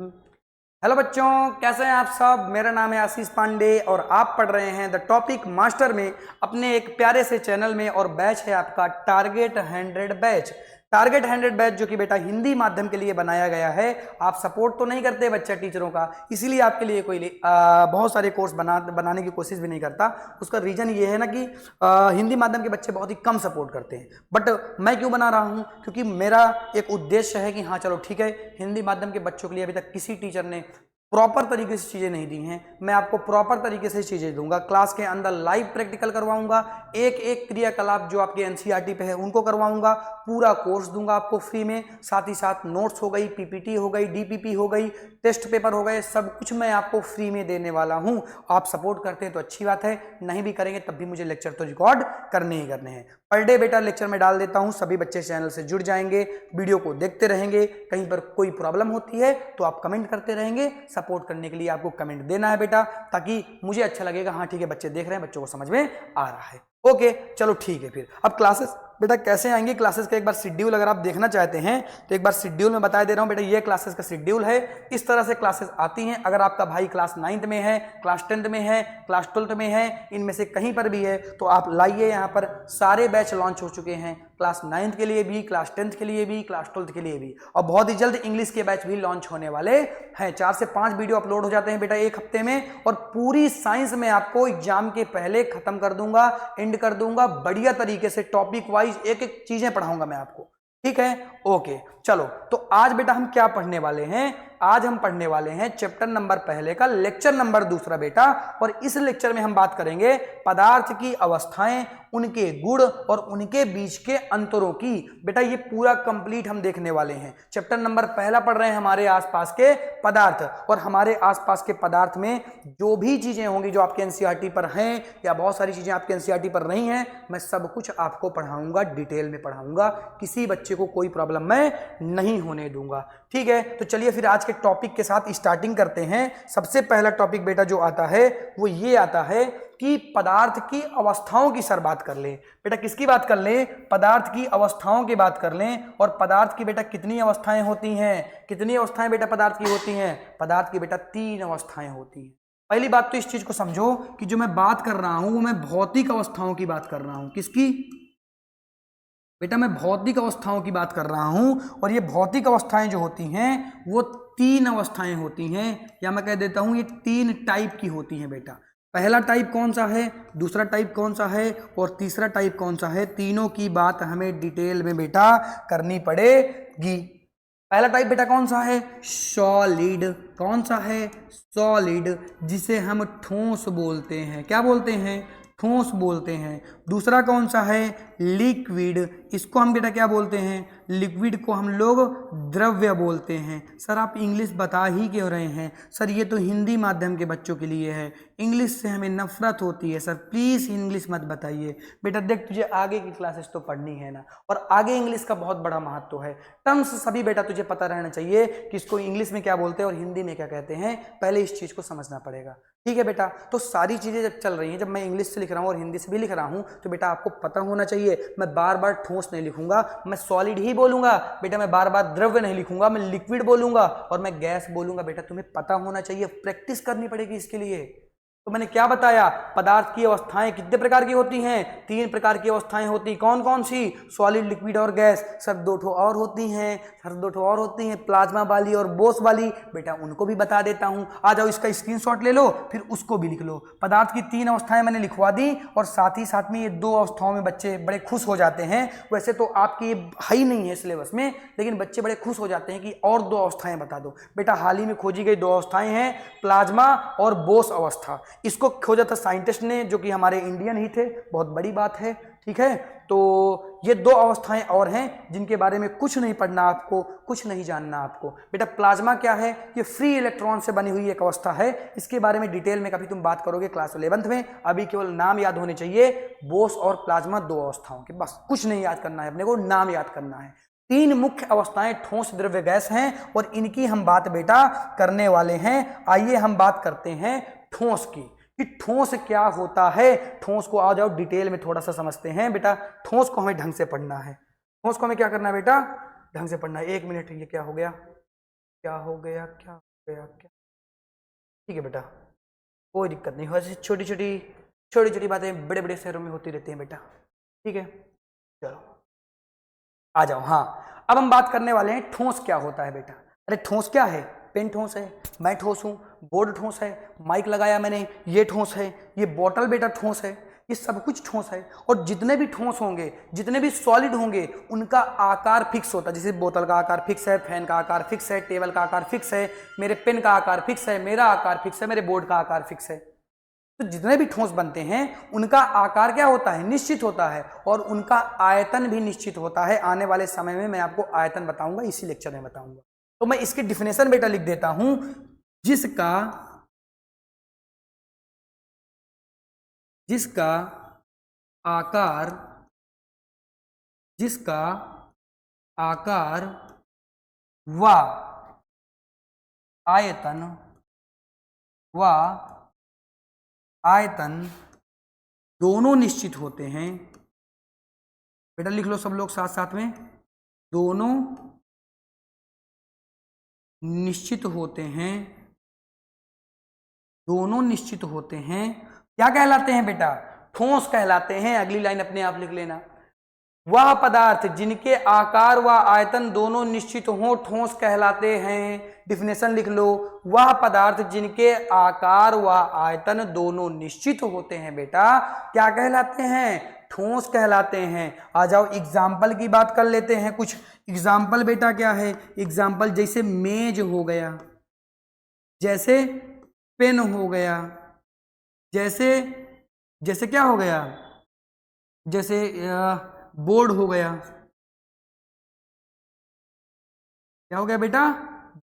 Hello बच्चों, कैसे हैं आप सब। मेरा नाम है आशीष पांडे और आप पढ़ रहे हैं द टॉपिक मास्टर में अपने एक प्यारे से चैनल में। और बैच है आपका टारगेट 100 बैच। टारगेट 100 बैच जो कि बेटा हिंदी माध्यम के लिए बनाया गया है। आप सपोर्ट तो नहीं करते बच्चा टीचरों का, इसीलिए आपके लिए कोई बहुत सारे कोर्स बनाने की कोशिश भी नहीं करता। उसका रीजन ये है ना कि हिंदी माध्यम के बच्चे बहुत ही कम सपोर्ट करते हैं। बट मैं क्यों बना रहा हूँ, क्योंकि मेरा एक उद्देश्य है कि हाँ चलो ठीक है, हिंदी माध्यम के बच्चों के लिए अभी तक किसी टीचर ने प्रॉपर तरीके से चीज़ें नहीं दी हैं। मैं आपको प्रॉपर तरीके से चीज़ें दूंगा। क्लास के अंदर लाइव प्रैक्टिकल करवाऊंगा, एक एक क्रियाकलाप जो आपके एनसीईआरटी पे है उनको करवाऊंगा, पूरा कोर्स दूंगा आपको फ्री में। साथ ही साथ नोट्स हो गई, पीपीटी हो गई, डीपीपी हो गई, टेस्ट पेपर हो गए, सब कुछ मैं आपको फ्री में देने वाला हूं। आप सपोर्ट करते हैं तो अच्छी बात है, नहीं भी करेंगे तब भी मुझे लेक्चर तो रिकॉर्ड करने ही करने हैं। पर डे बेटा लेक्चर में डाल देता हूं, सभी बच्चे चैनल से जुड़ जाएंगे, वीडियो को देखते रहेंगे। कहीं पर कोई प्रॉब्लम होती है तो आप कमेंट करते रहेंगे। सपोर्ट करने के लिए आपको कमेंट देना है बेटा, ताकि मुझे अच्छा लगेगा हाँ ठीक है बच्चे देख रहे हैं, बच्चों को समझ में आ रहा है। ओके चलो ठीक है। फिर अब क्लासेस बेटा कैसे आएंगे, क्लासेस का एक बार शेड्यूल अगर आप देखना चाहते हैं तो एक बार शेड्यूल में बता दे रहा हूं बेटा। ये क्लासेस का शेड्यूल है, इस तरह से क्लासेस आती हैं। अगर आपका भाई क्लास 9th में है, क्लास 10th में है, क्लास 12th में है, इनमें से कहीं पर भी है तो आप लाइए। यहाँ पर सारे बैच लॉन्च हो चुके हैं, क्लास 9th के लिए भी, क्लास 10th के लिए भी, क्लास 12th के लिए भी। और बहुत ही जल्द इंग्लिश के बैच भी लॉन्च होने वाले हैं। 4 से 5 वीडियो अपलोड हो जाते हैं बेटा एक हफ्ते में। और पूरी साइंस में आपको एग्जाम के पहले खत्म कर दूंगा, एंड कर दूंगा बढ़िया तरीके से। टॉपिक वाइज एक एक चीजें पढ़ाऊंगा मैं आपको, ठीक है। ओके चलो, तो आज बेटा हम क्या पढ़ने वाले हैं। आज हम पढ़ने वाले हैं चैप्टर नंबर पहले का लेक्चर नंबर 2 बेटा। और इस लेक्चर में हम बात करेंगे पदार्थ की अवस्थाएं, उनके गुण और उनके बीच के अंतरों की। बेटा ये पूरा कंप्लीट हम देखने वाले हैं। चैप्टर नंबर पहला पढ़ रहे हैं हमारे आसपास के पदार्थ। और हमारे आसपास के पदार्थ में जो भी चीजें होंगी जो आपके एनसीईआरटी पर हैं, या बहुत सारी चीजें आपके एनसीईआरटी पर नहीं हैं, मैं सब कुछ आपको पढ़ाऊंगा, डिटेल में पढ़ाऊंगा। किसी बच्चे को कोई प्रॉब्लम मैं नहीं होने दूंगा, ठीक है। तो चलिए फिर आज के टॉपिक के साथ स्टार्टिंग करते हैं। सबसे पहला टॉपिक बेटा जो आता है वो ये आता है कि पदार्थ की अवस्थाओं की सर बात कर लें। बेटा किसकी बात कर लें, पदार्थ की अवस्थाओं की बात कर लें। और पदार्थ की बेटा कितनी अवस्थाएं होती हैं, कितनी अवस्थाएं बेटा पदार्थ की होती हैं। पदार्थ की बेटा 3 अवस्थाएं होती हैं। पहली बात तो इस चीज को समझो कि जो मैं बात कर रहा हूं वो मैं भौतिक अवस्थाओं की बात कर रहा हूं। किसकी बेटा, मैं भौतिक अवस्थाओं की बात कर रहा हूं। और ये भौतिक अवस्थाएं जो होती हैं वो 3 अवस्थाएं होती हैं, या मैं कह देता हूं ये 3 टाइप की होती हैं बेटा। पहला टाइप कौन सा है, दूसरा टाइप कौन सा है और तीसरा टाइप कौन सा है। तीनों की बात हमें डिटेल में बेटा करनी पड़ेगी। पहला टाइप बेटा कौन सा है, सॉलिड। कौन सा है, सॉलिड, जिसे हम ठोस बोलते हैं। क्या बोलते हैं, ठोस बोलते हैं। दूसरा कौन सा है, लिक्विड। इसको हम बेटा क्या बोलते हैं, लिक्विड को हम लोग द्रव्य बोलते हैं। सर आप इंग्लिश बता ही क्यों रहे हैं। सर ये तो हिंदी माध्यम के बच्चों के लिए है, इंग्लिश से हमें नफरत होती है। सर प्लीज इंग्लिश मत बताइए। बेटा देख, तुझे आगे की क्लासेस तो पढ़नी है ना, और आगे इंग्लिश का बहुत बड़ा महत्व है। टर्म्स सभी बेटा तुझे पता रहना चाहिए कि इसको इंग्लिश में क्या बोलते हैं और हिंदी में क्या कहते हैं। पहले इस चीज को समझना पड़ेगा, ठीक है बेटा। तो सारी चीजें जब चल रही हैं, जब मैं इंग्लिश से लिख रहा हूं और हिंदी से भी लिख रहा हूं, तो बेटा आपको पता होना चाहिए। मैं बार बार ठोस नहीं लिखूंगा, मैं सॉलिड ही बोलूंगा बेटा। मैं बार बार द्रव्य नहीं लिखूंगा, मैं लिक्विड बोलूंगा और मैं गैस बोलूंगा। बेटा तुम्हें पता होना चाहिए, प्रैक्टिस करनी पड़ेगी इसके लिए। तो मैंने क्या बताया, पदार्थ की अवस्थाएं कितने प्रकार की होती हैं, 3 प्रकार की अवस्थाएं होती। कौन कौन सी, सॉलिड, लिक्विड और गैस। सर 2 ठो और होती हैं, सर 2 ठो और होती हैं, प्लाज्मा वाली और बोस वाली। बेटा उनको भी बता देता हूं, आ जाओ इसका स्क्रीनशॉट ले लो, फिर उसको भी लिख लो। पदार्थ की 3 अवस्थाएं मैंने लिखवा दी। और साथ ही साथ में ये 2 अवस्थाओं में बच्चे बड़े खुश हो जाते हैं। वैसे तो आपकी ये है ही नहीं है सिलेबस में, लेकिन बच्चे बड़े खुश हो जाते हैं कि और 2 अवस्थाएं बता दो। बेटा हाल ही में खोजी गई 2 अवस्थाएं हैं, प्लाज्मा और बोस अवस्था। इसको खोजा था साइंटिस्ट ने, जो कि हमारे इंडियन ही थे, बहुत बड़ी बात है, ठीक है। तो ये 2 अवस्थाएं और हैं जिनके बारे में कुछ नहीं पढ़ना आपको, कुछ नहीं जानना आपको। बेटा प्लाज्मा क्या है, ये फ्री इलेक्ट्रॉन से बनी हुई एक अवस्था है। इसके बारे में डिटेल में कभी तुम बात करोगे क्लास 11th में। अभी केवल नाम याद होने चाहिए, बोस और प्लाज्मा 2 अवस्थाओं के, बस कुछ नहीं याद करना है अपने को, नाम याद करना है। 3 मुख्य अवस्थाएं ठोस, द्रव्य, गैस हैं और इनकी हम बात बेटा करने वाले हैं। आइए हम बात करते हैं ठोस की, कि ठोस क्या होता है। ठोस को आ जाओ डिटेल में थोड़ा सा समझते हैं बेटा। ठोस को हमें ढंग से पढ़ना है, ठोस को हमें क्या करना है बेटा, ढंग से पढ़ना है। 1 मिनट, ये क्या हो गया, क्या हो गया, क्या ठीक है बेटा, कोई दिक्कत नहीं, वैसे छोटी छोटी बातें बड़े बड़े शहरों में होती रहती हैं बेटा। ठीक है, चलो आ जाओ। हाँ, अब हम बात करने वाले हैं ठोस क्या होता है बेटा। अरे ठोस क्या है? पेन ठोस है, मैं ठोस हूँ, बोर्ड ठोस है, माइक लगाया मैंने ये ठोस है, ये बोतल बेटा ठोस है, ये सब कुछ ठोस है। और जितने भी ठोस होंगे, जितने भी सॉलिड होंगे, उनका आकार फिक्स होता है। जैसे बोतल का आकार फिक्स है, फैन का आकार फिक्स है, टेबल का आकार फिक्स है, मेरे पेन का आकार फिक्स है, मेरा आकार फिक्स है, मेरे बोर्ड का आकार फिक्स है। तो जितने भी ठोस बनते हैं उनका आकार क्या होता है? निश्चित होता है, और उनका आयतन भी निश्चित होता है। आने वाले समय में मैं आपको आयतन बताऊंगा, इसी लेक्चर में बताऊंगा। तो मैं इसकी डिफिनेशन बेटा लिख देता हूं, जिसका आकार व आयतन दोनों निश्चित होते हैं। बेटा लिख लो सब लोग साथ साथ में, दोनों निश्चित होते हैं, दोनों निश्चित होते हैं। क्या कहलाते हैं बेटा? ठोस कहलाते हैं। अगली लाइन अपने आप लिख लेना, वह पदार्थ जिनके आकार व आयतन दोनों निश्चित हों ठोस कहलाते हैं। डिफिनेशन लिख लो, वह पदार्थ जिनके आकार व आयतन दोनों निश्चित होते हैं बेटा क्या कहलाते हैं? ठोस कहलाते हैं। आ जाओ एग्जाम्पल की बात कर लेते हैं। कुछ एग्जाम्पल बेटा क्या है? एग्जाम्पल जैसे मेज हो गया, जैसे पेन हो गया, जैसे क्या हो गया? जैसे बोर्ड हो गया। क्या हो गया बेटा?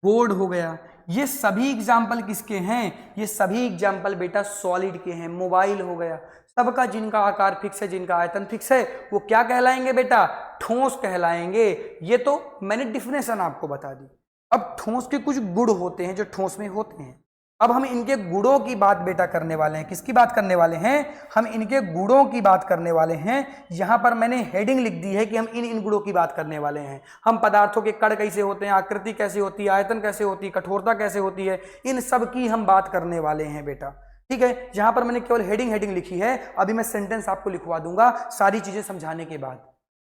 बोर्ड हो गया। ये सभी एग्जाम्पल किसके हैं? ये सभी एग्जाम्पल बेटा सॉलिड के हैं। मोबाइल हो गया, सबका जिनका आकार फिक्स है, जिनका आयतन फिक्स है, वो क्या कहलाएंगे बेटा? ठोस कहलाएंगे। ये तो मैंने डिफिनेशन आपको बता दी। अब ठोस के कुछ गुण होते हैं जो ठोस में होते हैं। अब हम इनके गुणों की बात बेटा करने वाले हैं। किसकी बात करने वाले हैं? हम इनके गुणों की बात करने वाले हैं। यहां पर मैंने हेडिंग लिख दी है कि हम इन गुणों की बात करने वाले हैं। हम पदार्थों के कण कैसे होते हैं, आकृति कैसे होती है, आयतन कैसे होती है, कठोरता कैसे होती है, इन सब की हम बात करने वाले हैं बेटा। ठीक है, यहां पर मैंने केवल हेडिंग लिखी है। अभी मैं सेंटेंस आपको लिखवा दूंगा सारी चीजें समझाने के बाद।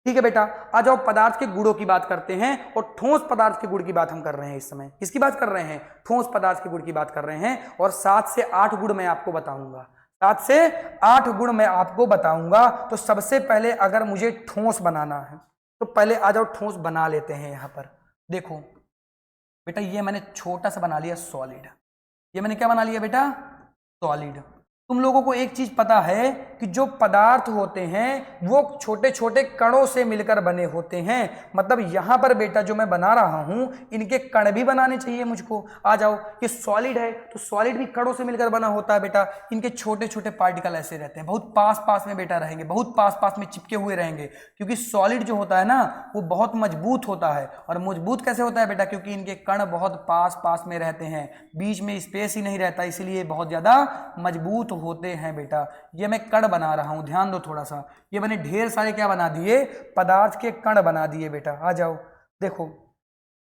ठीक है बेटा, आ जाओ पदार्थ के गुणों की बात करते हैं। और ठोस पदार्थ के गुण की बात हम कर रहे हैं इस समय। किसकी बात कर रहे हैं? ठोस पदार्थ के गुण की बात कर रहे हैं। और 7 से 8 गुण मैं आपको बताऊंगा। 7 से 8 गुण मैं आपको बताऊंगा। तो सबसे पहले अगर मुझे ठोस बनाना है तो पहले आ जाओ ठोस बना लेते हैं। यहां पर देखो बेटा, ये मैंने छोटा सा बना लिया सॉलिड। ये मैंने क्या बना लिया बेटा? सॉलिड। तुम लोगों को एक चीज पता है कि जो पदार्थ होते हैं वो छोटे छोटे कणों से मिलकर बने होते हैं। मतलब यहां पर बेटा जो मैं बना रहा हूं, इनके कण भी बनाने चाहिए मुझको। आ जाओ, ये सॉलिड है तो सॉलिड भी कणों से मिलकर बना होता है बेटा। इनके छोटे छोटे पार्टिकल ऐसे रहते हैं, बहुत पास पास में बेटा रहेंगे, बहुत पास पास में चिपके हुए रहेंगे। क्योंकि सॉलिड जो होता है ना, वो बहुत मजबूत होता है। और मजबूत कैसे होता है बेटा? क्योंकि इनके कण बहुत पास पास में रहते हैं, बीच में स्पेस ही नहीं रहता, इसलिए बहुत ज्यादा मजबूत होते हैं बेटा। ये मैं कण बना रहा हूं, ध्यान दो थोड़ा सा। ये मैंने ढेर सारे क्या बना दिए? पदार्थ के कण बना दिए बेटा। आ जाओ देखो,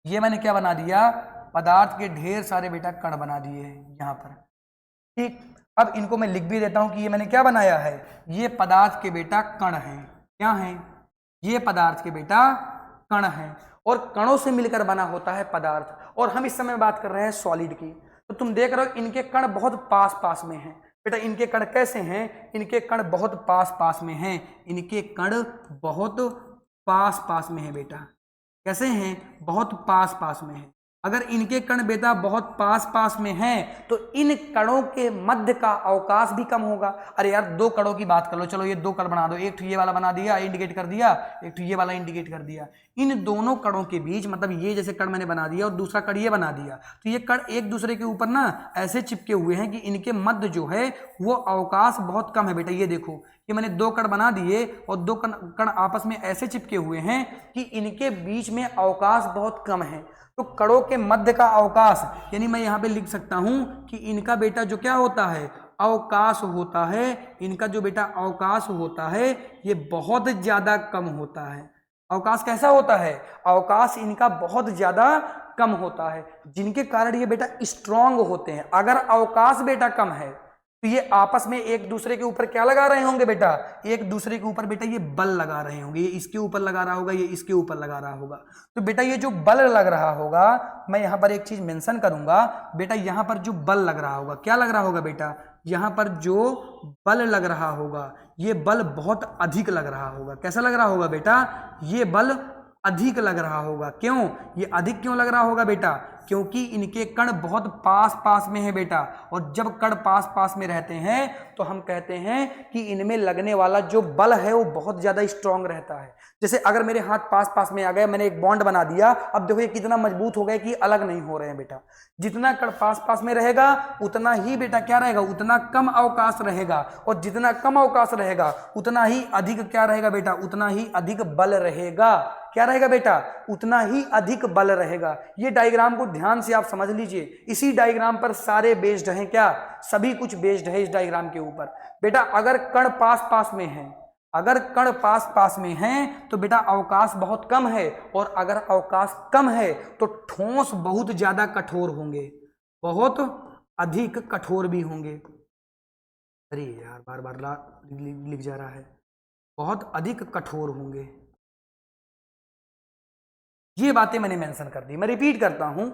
ये मैंने क्या बना दिया? पदार्थ के ढेर सारे बेटा कण बना दिए हैं यहां पर। ठीक, अब इनको मैं लिख भी देता हूं कि ये मैंने क्या बनाया है? ये पदार्थ के बेटा कण हैं। क्या हैं? ये पदार्थ के बेटा कण हैं। और कणों से मिलकर बना होता है पदार्थ। और हम इस समय बात कर रहे हैं सॉलिड की। तो तुम देख रहे हो इनके कण बहुत पास पास में हैं बेटा। इनके कण कैसे हैं? इनके कण बहुत पास पास में हैं। इनके कण बहुत पास पास में हैं बेटा। कैसे हैं? बहुत पास पास में हैं। अगर इनके कण बेटा बहुत पास पास में हैं तो इन कणों के मध्य का अवकाश भी कम होगा। अरे यार, 2 कणों की बात कर लो। चलो ये 2 कण बना दो, एक ये वाला बना दिया, इंडिकेट कर दिया, एक ये वाला इंडिकेट कर दिया। इन दोनों कणों के बीच, मतलब ये जैसे कण मैंने बना दिया और दूसरा कण ये बना दिया, तो ये कण एक दूसरे के ऊपर ना ऐसे चिपके हुए हैं कि इनके मध्य जो है वो अवकाश बहुत कम है बेटा। ये देखो, ये मैंने 2 कण बना दिए और 2 कण आपस में ऐसे चिपके हुए हैं कि इनके बीच में अवकाश बहुत कम है। तो कणों के मध्य का अवकाश, यानी मैं यहां पे लिख सकता हूं कि इनका बेटा जो क्या होता है? अवकाश होता है। इनका जो बेटा अवकाश होता है ये बहुत ज्यादा कम होता है। अवकाश कैसा होता है, अवकाश इनका बहुत ज्यादा कम होता है, जिनके कारण ये बेटा स्ट्रांग होते हैं। अगर अवकाश बेटा कम है तो ये आपस में एक दूसरे के ऊपर क्या लगा रहे होंगे बेटा, एक दूसरे के ऊपर बेटा ये बल लगा रहे होंगे, ये इसके ऊपर लगा रहा होगा, ये इसके ऊपर लगा रहा होगा। तो बेटा ये जो बल लग रहा होगा, मैं यहां पर एक चीज मेंशन करूंगा बेटा, यहां पर जो बल लग रहा होगा, क्या लग रहा होगा बेटा, यहां पर जो बल लग रहा होगा ये बल बहुत अधिक लग रहा होगा। कैसा लग रहा होगा बेटा, ये बल अधिक लग रहा होगा। क्यों, ये अधिक क्यों लग रहा होगा बेटा, क्योंकि इनके कण बहुत पास पास में है बेटा, और जब कण पास पास में रहते हैं तो हम कहते हैं कि इनमें लगने वाला जो बल है वो बहुत ज्यादा स्ट्रांग रहता है। जैसे अगर मेरे हाथ पास पास में आ गया, मैंने एक बॉन्ड बना दिया, अब देखो ये कितना मजबूत हो गया कि अलग नहीं हो रहे हैं बेटा। जितना कण पास पास में रहेगा उतना ही बेटा क्या रहेगा, उतना कम अवकाश रहेगा, और जितना कम अवकाश रहेगा उतना ही अधिक क्या रहेगा बेटा, उतना ही अधिक बल रहेगा। क्या रहेगा बेटा, उतना ही अधिक बल रहेगा। ये डायग्राम को ध्यान से आप समझ लीजिए, इसी डायग्राम पर सारे बेस्ड हैं, क्या सभी कुछ बेस्ड है इस डायग्राम के ऊपर। बेटा अगर कण पास पास में है, अगर कण पास पास में हैं तो बेटा अवकाश बहुत कम है, और अगर अवकाश कम है तो ठोस बहुत ज्यादा कठोर होंगे, बहुत अधिक कठोर भी होंगे। अरे यार बार बार लिख जा रहा है, बहुत अधिक कठोर होंगे। ये बातें मैंने मेंशन कर दी। मैं रिपीट करता हूं,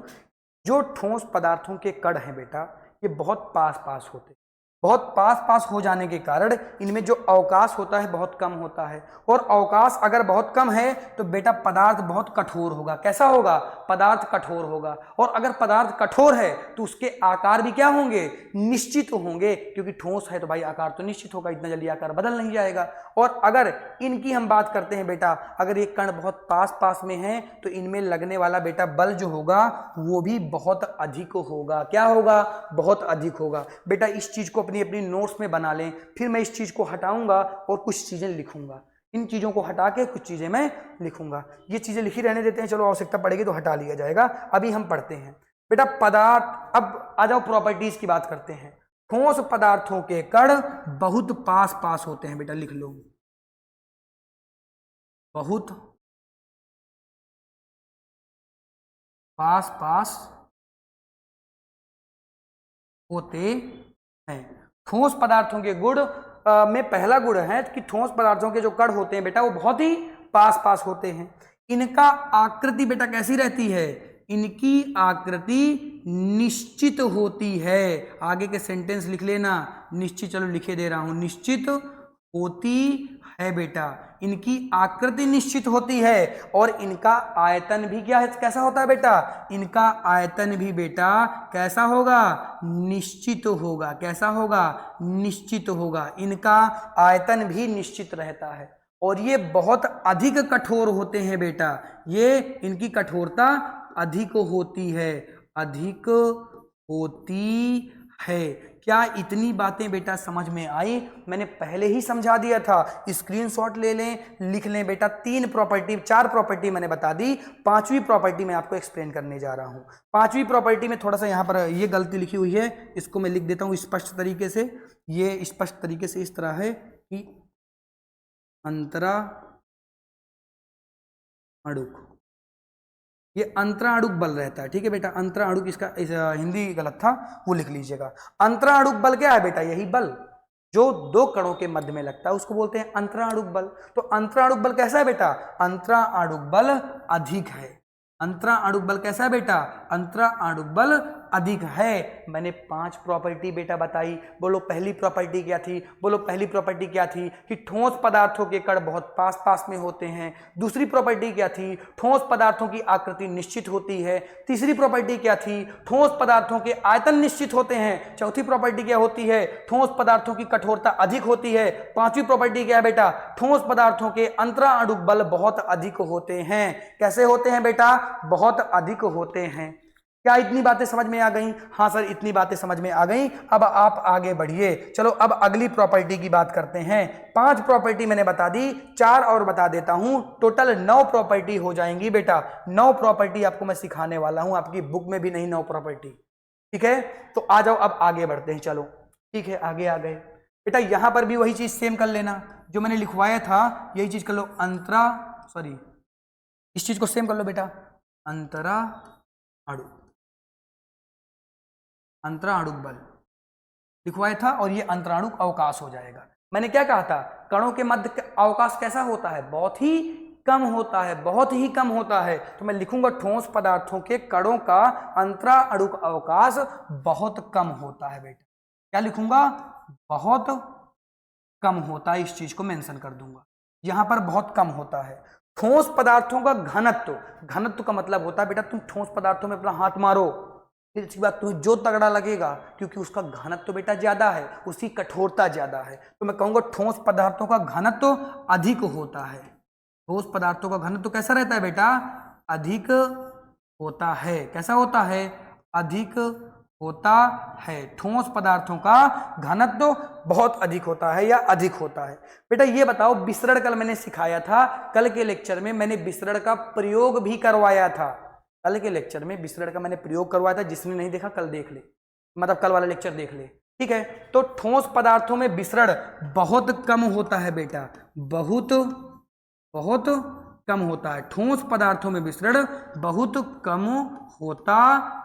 जो ठोस पदार्थों के कण हैं बेटा ये बहुत पास पास होते हैं, बहुत पास पास हो जाने के कारण इनमें जो अवकाश होता है बहुत कम होता है, और अवकाश अगर बहुत कम है तो बेटा पदार्थ बहुत कठोर होगा। कैसा होगा, पदार्थ कठोर होगा, और अगर पदार्थ कठोर है तो उसके आकार भी क्या होंगे, निश्चित होंगे, क्योंकि ठोस है तो भाई आकार तो निश्चित होगा, इतना जल्दी आकार बदल नहीं जाएगा। और अगर इनकी हम बात करते हैं बेटा, अगर ये कण बहुत पास पास में है तो इनमें लगने वाला बेटा बल जो होगा वो भी बहुत अधिक होगा। क्या होगा, बहुत अधिक होगा। बेटा इस चीज को अपनी नोट्स में बना लें, फिर मैं इस चीज को हटाऊंगा और कुछ चीजें लिखूंगा, इन चीजों को हटा के कुछ चीजें मैं लिखूंगा। ये चीजें लिखी रहने देते हैं, चलो आवश्यकता पड़ेगी तो हटा लिया जाएगा। अभी हम पढ़ते हैं बेटा पदार्थ। अब आ जाओ प्रॉपर्टीज की बात करते हैं। ठोस पदार्थों के कण बहुत पास पास होते हैं, बेटा लिख लो, बहुत पास पास होते हैं। ठोस पदार्थों के गुण में पहला गुण है कि ठोस पदार्थों के जो कण होते हैं बेटा वो बहुत ही पास पास होते हैं। इनका आकृति बेटा कैसी रहती है, इनकी आकृति निश्चित होती है। आगे के सेंटेंस लिख लेना, निश्चित, चलो लिखे दे रहा हूं, निश्चित होती है बेटा, इनकी आकृति निश्चित होती है, और इनका आयतन भी क्या है, कैसा होता है बेटा, इनका आयतन भी बेटा कैसा होगा, निश्चित होगा। कैसा होगा, निश्चित होगा। इनका आयतन भी निश्चित रहता है, और ये बहुत अधिक कठोर होते हैं बेटा, ये इनकी कठोरता अधिक होती है, अधिक होती है। क्या इतनी बातें बेटा समझ में आई, मैंने पहले ही समझा दिया था, स्क्रीनशॉट ले लें, लिख लें बेटा। 4 प्रॉपर्टी मैंने बता दी, 5वीं प्रॉपर्टी मैं आपको एक्सप्लेन करने जा रहा हूं। 5वीं प्रॉपर्टी में थोड़ा सा यहां पर ये गलती लिखी हुई है, इसको मैं लिख देता हूं स्पष्ट तरीके से। ये स्पष्ट तरीके से इस तरह है कि अंतरा अणुक, ये अंतराणुक बल रहता है, ठीक है बेटा। अंतराणुक, इसका हिंदी गलत था, वो लिख लीजिएगा। अंतराणुक बल क्या है बेटा, यही बल जो दो कणों के मध्य में लगता है उसको बोलते हैं अंतराणुक बल। तो अंतराणुक बल कैसा है बेटा, अंतराणुक बल अधिक है। अंतराणुक बल कैसा है बेटा, अंतराणुक बल अधिक है। मैंने 5 प्रॉपर्टी बेटा बताई, बोलो पहली प्रॉपर्टी क्या थी, बोलो पहली प्रॉपर्टी क्या थी कि ठोस पदार्थों के कण बहुत पास पास में होते हैं। दूसरी प्रॉपर्टी क्या थी, ठोस पदार्थों की आकृति निश्चित होती है। तीसरी प्रॉपर्टी क्या थी, ठोस पदार्थों के आयतन निश्चित होते हैं। चौथी प्रॉपर्टी क्या होती है, ठोस पदार्थों की कठोरता अधिक होती है। 5वीं प्रॉपर्टी क्या है बेटा, ठोस पदार्थों के अंतराणुक बल बहुत अधिक होते हैं। कैसे होते हैं बेटा, बहुत अधिक होते हैं। क्या इतनी बातें समझ में आ गई, हाँ सर इतनी बातें समझ में आ गई। अब आप आगे बढ़िए, चलो अब अगली प्रॉपर्टी की बात करते हैं। 5 प्रॉपर्टी मैंने बता दी, 4 और बता देता हूं, टोटल 9 प्रॉपर्टी हो जाएंगी बेटा। 9 प्रॉपर्टी आपको मैं सिखाने वाला हूं, आपकी बुक में भी नहीं 9 प्रॉपर्टी, ठीक है। तो आ जाओ अब आगे बढ़ते हैं, चलो ठीक है आगे आ गए बेटा। यहां पर भी वही चीज सेम कर लेना जो मैंने लिखवाया था, यही चीज कर लो। इस चीज को सेम कर लो बेटा, अंतरा अणुक बल लिखवाया था और ये अंतराणुक अवकाश हो जाएगा। मैंने क्या कहा था, कणों के मध्य अवकाश कैसा होता है, बहुत ही कम होता है, बहुत ही कम होता है। तो मैं लिखूंगा ठोस पदार्थों के कणों का अंतराणुक अवकाश बहुत कम होता है बेटा। क्या लिखूंगा, बहुत कम होता है, इस चीज को मेंशन कर दूंगा, यहां पर बहुत कम होता है। ठोस पदार्थों का घनत्व, घनत्व का मतलब होता है बेटा तुम ठोस पदार्थों में अपना हाथ मारो, फिर इसके बाद तुम्हें जो तगड़ा लगेगा, क्योंकि उसका घनत्व बेटा ज्यादा है, उसकी कठोरता ज्यादा है। तो मैं कहूंगा ठोस पदार्थों का घनत्व अधिक होता है। ठोस पदार्थों का घनत्व कैसा रहता है बेटा, अधिक होता है। कैसा होता है, अधिक होता है। ठोस पदार्थों का घनत्व बहुत अधिक होता है या अधिक होता है। बेटा ये बताओ, विसरण कल मैंने सिखाया था, कल के लेक्चर में मैंने विसरण का प्रयोग भी करवाया था। कल के लेक्चर में विसरण का मैंने प्रयोग करवाया था, जिसने नहीं देखा कल देख ले, मतलब कल वाला लेक्चर देख ले, ठीक है। तो ठोस पदार्थों में विसरण बहुत कम होता है बेटा, बहुत बहुत कम होता है। ठोस पदार्थों में विसरण बहुत कम होता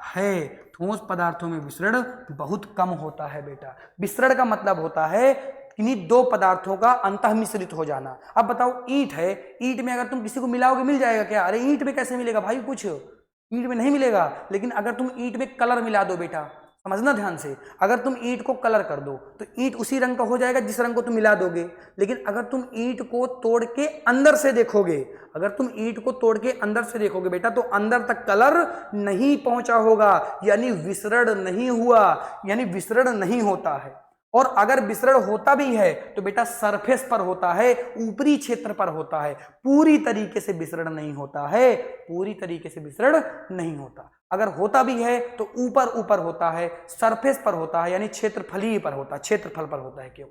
है। ठोस पदार्थों में विसरण बहुत कम होता है बेटा। विसरण का मतलब होता है किन्हीं दो पदार्थों का अंतः मिश्रित हो जाना। अब बताओ, ईंट है, ईंट में अगर तुम किसी को मिलाओगे मिल जाएगा क्या? अरे ईंट में कैसे मिलेगा भाई, कुछ ईंट में नहीं मिलेगा। लेकिन अगर तुम ईंट में कलर मिला दो बेटा, समझना ध्यान से, अगर तुम ईंट को कलर कर दो तो ईंट उसी रंग का हो जाएगा जिस रंग को तुम मिला दोगे। लेकिन अगर तुम ईंट को तोड़ के अंदर से देखोगे, अगर तुम ईंट को तोड़ के अंदर से देखोगे बेटा, तो अंदर तक कलर नहीं पहुंचा होगा, यानी विसरण नहीं हुआ, यानी विसरण नहीं होता है। और अगर विसरण होता भी है तो बेटा सरफेस पर होता है, ऊपरी क्षेत्र पर होता है, पूरी तरीके से विसरण नहीं होता है, पूरी तरीके से विसरण नहीं होता। अगर होता भी है तो ऊपर ऊपर होता है, सरफेस पर होता है, यानी क्षेत्रफली पर होता है, क्षेत्रफल पर होता है केवल।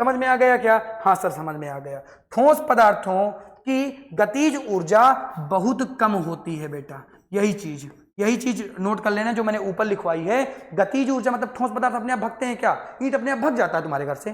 समझ में आ गया क्या? हाँ सर समझ में आ गया। ठोस पदार्थों की गतिज ऊर्जा बहुत कम होती है बेटा, यही चीज नोट कर लेना जो मैंने ऊपर लिखवाई है। गतिज ऊर्जा मतलब ठोस पदार्थ अपने आप भागते हैं क्या? ईंट अपने आप भाग जाता है तुम्हारे घर से,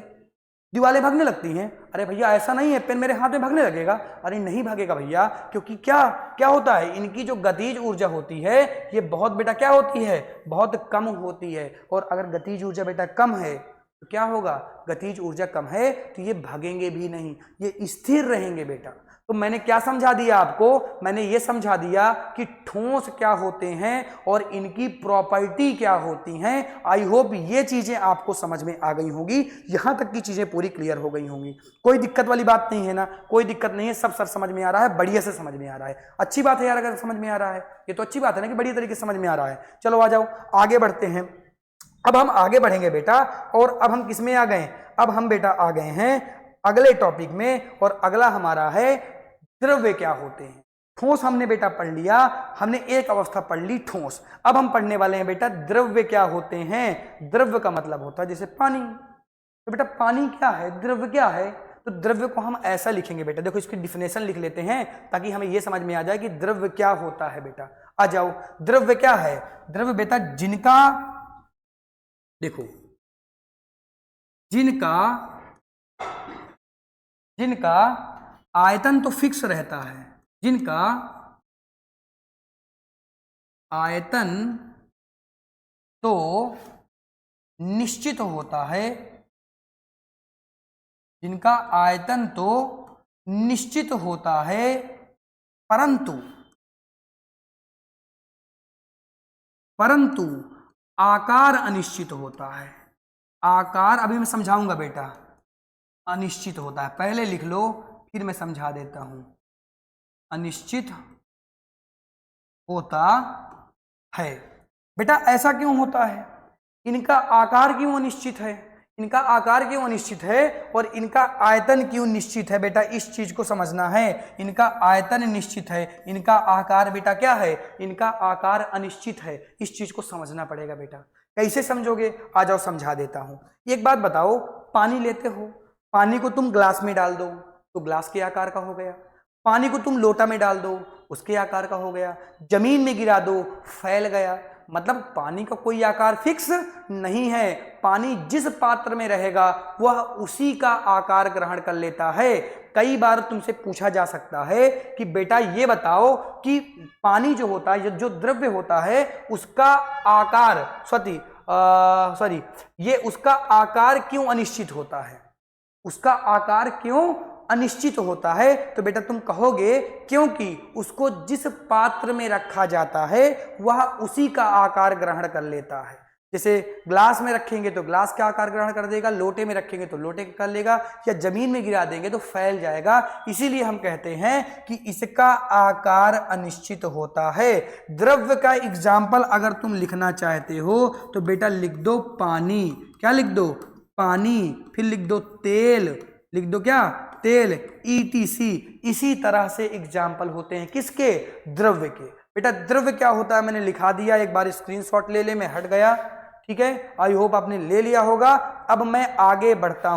दीवारें भागने लगती हैं? अरे भैया ऐसा नहीं है, पेन मेरे हाथ में भागने लगेगा? अरे नहीं भागेगा भैया, क्योंकि क्या होता है, इनकी जो गतिज ऊर्जा होती है ये बहुत बेटा क्या होती है, बहुत कम होती है। और अगर गतिज ऊर्जा बेटा कम है तो क्या होगा, गतिज ऊर्जा कम है तो ये भागेंगे भी नहीं, ये स्थिर रहेंगे बेटा। तो मैंने क्या समझा दिया आपको, मैंने ये समझा दिया कि ठोस क्या होते हैं और इनकी प्रॉपर्टी क्या होती हैं। आई होप ये चीजें आपको समझ में आ गई होंगी, यहां तक की चीजें पूरी क्लियर हो गई होंगी। कोई दिक्कत वाली बात नहीं है ना? कोई दिक्कत नहीं है, सब सर समझ में आ रहा है, बढ़िया से समझ में आ रहा है। अच्छी बात है यार, अगर समझ में आ रहा है ये तो अच्छी बात है ना कि बढ़िया तरीके से समझ में आ रहा है। चलो आ जाओ आगे बढ़ते हैं। अब हम आगे बढ़ेंगे बेटा, और अब हम किस में आ गए, अब हम बेटा आ गए हैं अगले टॉपिक में, और अगला हमारा है द्रव्य क्या होते हैं। ठोस हमने बेटा पढ़ लिया, हमने एक अवस्था पढ़ ली ठोस। अब हम पढ़ने वाले हैं बेटा द्रव्य क्या होते हैं। द्रव्य का मतलब होता है जैसे पानी। तो बेटा पानी क्या है, द्रव्य क्या है? तो द्रव्य को हम ऐसा लिखेंगे बेटा, देखो इसकी डिफिनेशन लिख लेते हैं ताकि हमें यह समझ में आ जाए कि द्रव्य क्या होता है बेटा। आ जाओ, द्रव्य क्या है? द्रव्य बेटा जिनका, देखो जिनका आयतन तो फिक्स रहता है, जिनका आयतन तो निश्चित होता है, जिनका आयतन तो निश्चित होता है, परंतु आकार अनिश्चित होता है। आकार अभी मैं समझाऊंगा बेटा, अनिश्चित होता है, पहले लिख लो फिर मैं समझा देता हूं। अनिश्चित होता है बेटा, ऐसा क्यों होता है? इनका आकार क्यों अनिश्चित है? इनका आकार क्यों अनिश्चित है और इनका आयतन क्यों निश्चित है बेटा? इस चीज को समझना है। इनका आयतन निश्चित है, इनका आकार बेटा क्या है, इनका आकार अनिश्चित है। इस चीज को समझना पड़ेगा बेटा। कैसे समझोगे? आ जाओ समझा देता हूं। एक बात बताओ, पानी लेते हो, पानी को तुम ग्लास में डाल दो तो ग्लास के आकार का हो गया, पानी को तुम लोटा में डाल दो उसके आकार का हो गया, जमीन में गिरा दो फैल गया। मतलब पानी का कोई आकार फिक्स नहीं है, पानी जिस पात्र में रहेगा वह उसी का आकार ग्रहण कर लेता है। कई बार तुमसे पूछा जा सकता है कि बेटा ये बताओ कि पानी जो होता है, जो द्रव्य होता है, उसका आकार ये उसका आकार क्यों अनिश्चित होता है, उसका आकार क्यों अनिश्चित होता है? तो बेटा तुम कहोगे क्योंकि उसको जिस पात्र में रखा जाता है वह उसी का आकार ग्रहण कर लेता है। जैसे ग्लास में रखेंगे तो ग्लास का आकार ग्रहण कर देगा, लोटे में रखेंगे तो लोटे कर लेगा, या जमीन में गिरा देंगे तो फैल जाएगा। इसीलिए हम कहते हैं कि इसका आकार अनिश्चित होता है। द्रव्य का एग्जाम्पल अगर तुम लिखना चाहते हो तो बेटा लिख दो पानी। क्या लिख दो? पानी। फिर लिख दो तेल। लिख दो क्या? तेल। ETC। इसी तरह से एग्जाम्पल होते हैं किसके? द्रव्य के। बेटा द्रव्य क्या होता है मैंने लिखा दिया, एक बार स्क्रीनशॉट ले ले, मैं हट गया। ठीक है, आई होप आपने ले लिया होगा। अब मैं आगे बढ़ता हूं।